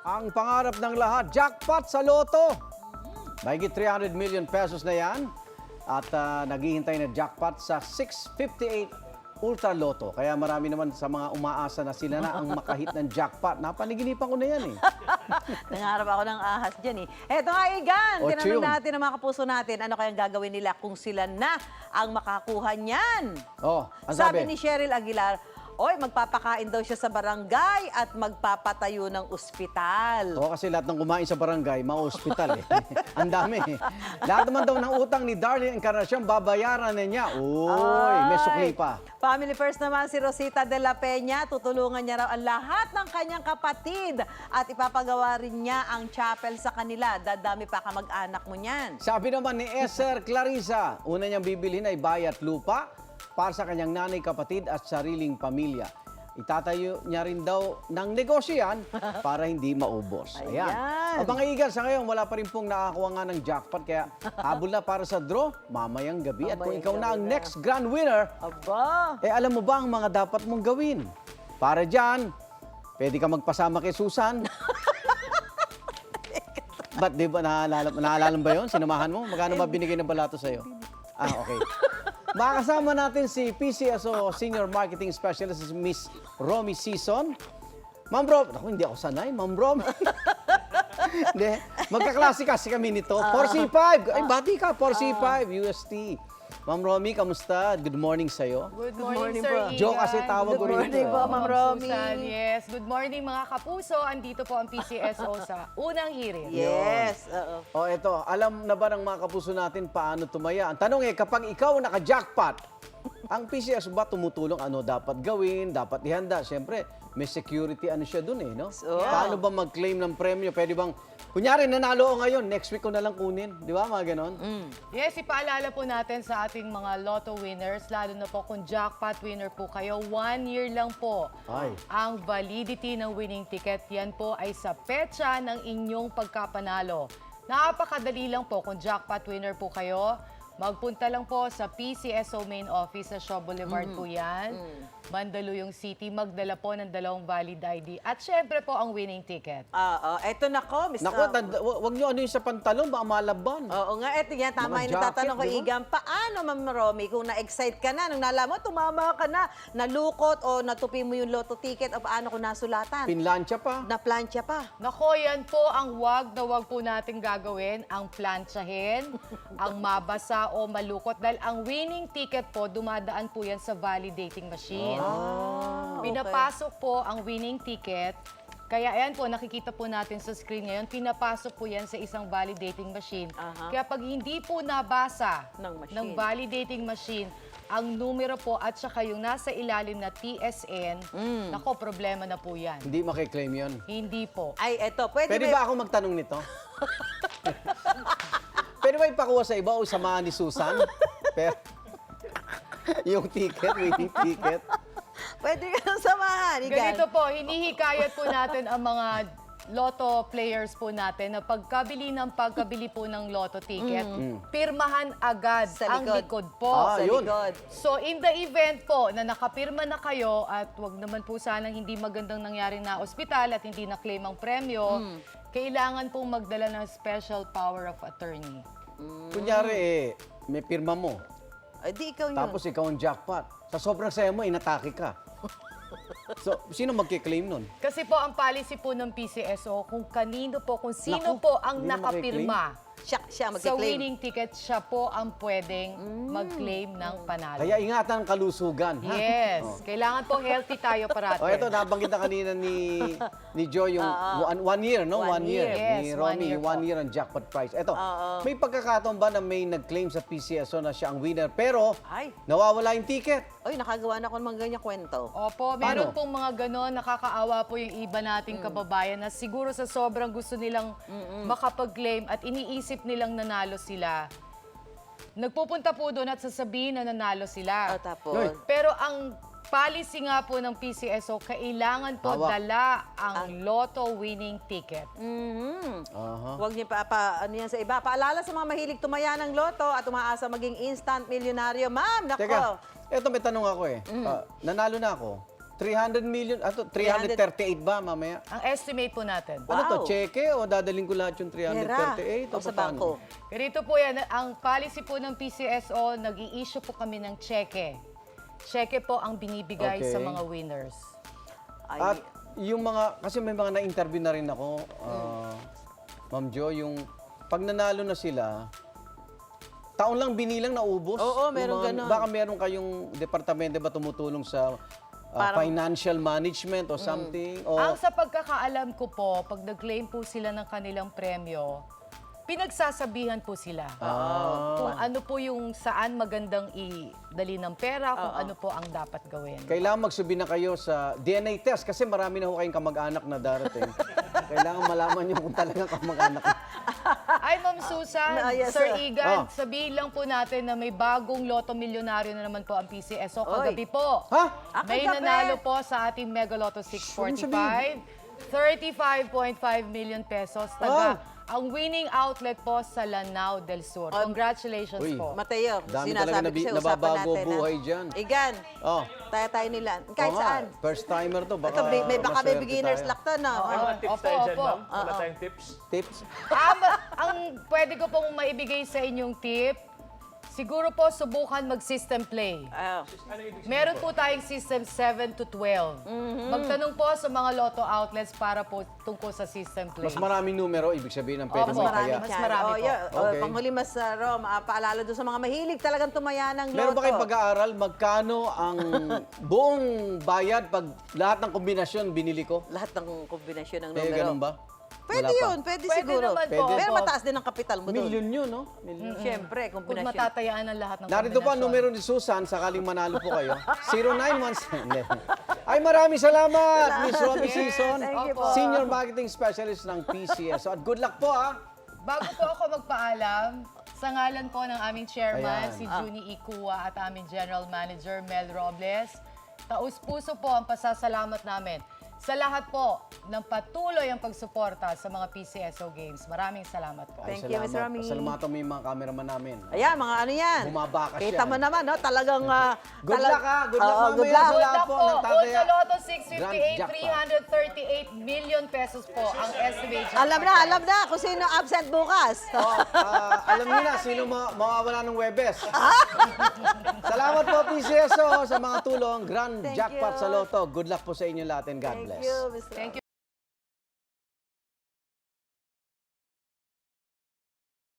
Ang pangarap ng lahat, jackpot sa loto. Mahigit 300 million pesos na yan. At naghihintay na jackpot sa 658 Ultra Lotto. Kaya marami naman sa mga umaasa na sila na ang makahit ng jackpot. Napaniginipan ko na yan eh. Nangarap ako ng ahas dyan eh. Eto nga, Igan, Ocho tinanong yun. natin ang mga kapuso natin, ano kayang gagawin nila kung sila na ang makakuha niyan? Oh, ang Sabi sabi? ni Cheryl Aguilar, oy, magpapakain daw siya sa barangay at magpapatayo ng ospital. Oo, kasi lahat ng kumain sa barangay, ma-hospital eh. Ang dami eh. Lahat naman daw ng utang ni Darlene Encarnacion, babayaran na niya. Uy, may sukli pa. Family first naman si Rosita de la Peña. Tutulungan niya raw ang lahat ng kanyang kapatid at ipapagawa rin niya ang chapel sa kanila. Dadami pa kamag-anak mo niyan. Sabi naman ni Esther Clarissa, una niyang bibilhin ay bayat lupa para sa kanyang nanay, kapatid at sariling pamilya. Itatayo niya rin daw ng negosyo yan para hindi maubos. Ayan. Ayan. At mga igan, sa ngayon, wala pa rin pong nakakuha nga ng jackpot. Kaya habol na para sa draw mamayang gabi. At kung Mamayang ikaw na ang gabi na. next grand winner, Aba! alam mo ba ang mga dapat mong gawin? Para dyan, pwede ka magpasama kay Susan. Ba't di ba naalala mo ba yun? Sinamahan mo? Magkano ba binigay ng balato sa'yo? Ah, okay. Makakasama natin si PCSO Senior Marketing Specialist, si Miss Romy Season. Ma'am Rom, ako hindi ako sanay, Ma'am Rom. Hindi, magkaklase kasi kami nito. 4C5, ay bati ka, 4C5, UST. Ma'am Romy, kamusta? Good morning sa'yo. Good morning morning, Sir po. Igan. Joke kasi tawag ko Good rin morning ito. po, Ma'am Romy. Susan, yes. Good morning mga kapuso. Andito po ang PCSO sa unang hirit. Yes, oo. O eto, alam na ba ng mga kapuso natin paano tumaya? Ang tanong kapag ikaw naka-jackpot, ang PCS ba tumutulong? Ano dapat gawin? Dapat ihanda? Siyempre, may security ano siya dun eh, no? So, Paano ba mag-claim ng premyo? Pwede bang, kunyari nanalo ako ngayon, next week ko na lang kunin. Di ba, mga ganon? Yes, ipaalala po natin sa ating mga lotto winners, lalo na po kung jackpot winner po kayo, 1 year lang po Ay. ang validity ng winning ticket. Yan po ay sa petsa ng inyong pagkapanalo. Napakadali lang po kung jackpot winner po kayo. Magpunta lang po sa PCSO main office sa Shaw Boulevard po yan. Mandaluyong City. Magdala po ng 2 valid ID. At syempre po ang winning ticket. Eto na ko, Miss... Naku, wag nyo ano yung sa pantalon, baka malaban. Oo nga, eto yan, tama Mga yung jacket, natatanong ko, di ba? Igan. Paano, Ma'am Romy, kung na-excite ka na, nung nalaman mo, tumama ka na, nalukot o natupi mo yung lotto ticket, o paano kung nasulatan? Pinlansya pa. Na-plancha pa. Nako, yan po ang wag na wag po natin gagawin, ang plantsahin, ang mabasa o malukot. Dahil ang winning ticket po, dumadaan po yan sa validating machine. Okay. Pinapasok po ang winning ticket. Kaya ayan po, nakikita po natin sa screen ngayon, pinapasok po yan sa isang validating machine. Aha. Kaya pag hindi po nabasa Ng machine. ng validating machine, ang numero po at saka yung nasa ilalim na TSN, nako, problema na po yan. Hindi makiklaim yun. Hindi po. Ay, eto, pwede, Pwede ba ako magtanong nito? Pwede ba ipakuha sa iba o samahan ni Susan? Pero, yung ticket, winning ticket. Pwede ka nang samahan, Igan. Ganito po, hinihikayat po natin ang mga lotto players po natin na pagkabili po ng lotto ticket, pirmahan agad Sa ang likod. likod po. Sa yun. likod. So in the event po na nakapirma na kayo at wag naman po sanang hindi magandang nangyari na ospital at hindi na-claim ang premyo, kailangan pong magdala ng special power of attorney. Kunyari may pirma mo. Ay, di ikaw yun. Tapos ikaw ang jackpot. Sa sobrang saya mo, inatake ka. So, sino magkiklaim nun? Kasi po ang policy po ng PCSO, kung kanino po, kung Naku, sino po ang hindi na nakapirma Siya sa magkiklaim. winning ticket, siya po ang pwedeng mag-claim ng panalo. Kaya ingatan ang kalusugan. Ha? Yes. Oh. Kailangan po healthy tayo parati. O ito, nabanggit na kanina ni Joy yung one year, no? One One year. year. Ni Yes, Romy, 1 year po. 1 year ang jackpot prize. Ito, may pagkakataon ba na may nag-claim sa PCSO na siya ang winner, pero Ay. nawawala yung ticket? Oy, nakagawa na ako ng mga ganyan kwento. Opo, meron pong mga ganon, nakakaawa po yung iba nating kababayan na siguro sa sobrang gusto nilang makapag-claim at iniisip nilang nanalo sila. Nagpupunta po doon at sasabihin na nanalo sila. Tapos, Yoy. Pero ang policy nga po ng PCSO, kailangan po Hawak. dala ang lotto winning ticket. Aha. huwag niyo ano yan sa iba. Paalala sa mga mahilig tumaya ng loto at umaasa maging instant milyonaryo. Ma'am, nako. Teka, ito may tanong ako eh. Nanalo na ako. 300 million, 338 ba mamaya? Ang estimate po natin. Ano to, Wow. cheque o dadaling ko lahat yung Pera. 338? O sa paano? bangko. Ganito po yan, ang policy po ng PCSO, nag-i-issue po kami ng cheque. Cheque po ang binibigay Okay. sa mga winners. Ay, At yung mga, kasi may mga na-interview na rin ako, Ma'am Jo, yung pag nanalo na sila, taon lang binilang naubos. Oo, Yung meron mga- ganon. Baka meron kayong departamento ba tumutulong sa Parang- financial management o something? O, Ang sa pagkakaalam ko po, pag nag-claim po sila ng kanilang premyo, pinagsasabihan po sila. Kung ano po yung saan magandang idali ng pera, kung ano po ang dapat gawin. kailangan magsubi na kayo sa DNA test kasi marami na ho kayong kamag-anak na darating. Kailangan malaman nyo kung talagang kamag-anak. Ay, Ma'am Susan, Yes, Sir sir. Igan, Oh. sabihin lang po natin na may bagong Lotto Milyonaryo na naman po ang PCSO kagabi Oy. po. Ha? May Kagabi. nanalo po sa ating Mega Lotto 645, 35.5 million pesos. Taga, ang winning outlet po sa Lanao del Sur. Congratulations Uy. po. Mateo, Dami sinasabi talaga ko sa'yo, usapan nababago natin. buhay ha? dyan. Igan, Oh. tayo nila. Kahit Oo nga, saan. First timer to. Baka, Ito, may baka may maswerte beginners tayo. luck to, no? Oo. Mga tips Opo, tayo dyan, opo. ma'am. Wala tayong tips. Tips? Ang pwede ko pong maibigay sa inyong tip, siguro po subukan mag-system play. Ah, Meron po tayong system 7 to 12. Magtanong po sa mga lotto outlets para po tungkol sa system play. Mas maraming numero, ibig sabihin ng pwede Opo, mo marami. kaya. Mas marami po. Okay. Panghuli, Mas Rom, paalala doon sa mga mahilig talagang tumaya ng loto. Meron ba kayong pag-aaral magkano ang buong bayad pag lahat ng kombinasyon binili ko? Lahat ng kombinasyon ng Eh, numero. ganun ba? Pwede Wala pa. yun, pwede Pwede siguro. naman po. Pero Opo. mataas din ang kapital mo doon. Milyon yun, no? Milyon. Siyempre, Kung kombinasyon. matatayaan ang lahat ng Narito po ang kombinasyon. numero ni Susan, sakaling manalo po kayo. 0917. Ay, maraming salamat, Miss Romy Season, Thank you po. Senior Marketing Specialist ng PCS. At good luck po, ha? Bago po ako magpaalam, sa ngalan po ng aming chairman, Ayan. si Junie Ikua, at aming general manager, Mel Robles, taus-puso po ang pasasalamat namin sa lahat po ng patuloy ang pagsuporta sa mga PCSO Games. Maraming salamat po. Thank you, Miss Romy. Salamatan mo yung mga cameraman namin. Ayan, mga ano yan. Bumabakas Kita yan. mo naman, no? Talagang... Good luck, ha? Good luck Oo, mamaya good luck. sa Good lahat luck po po. ng tataya. Unsa Lotto Grand 658, jackpot. 338 million pesos po ang estimate. Alam na kung sino absent bukas. Alam niyo na, sino mawawala ng Webes. Salamat po, PCSO, sa mga tulong. Grand Thank jackpot you. sa Lotto. Good luck po sa inyo lahat and God Thank bless. you, Miss Rom. Thank you.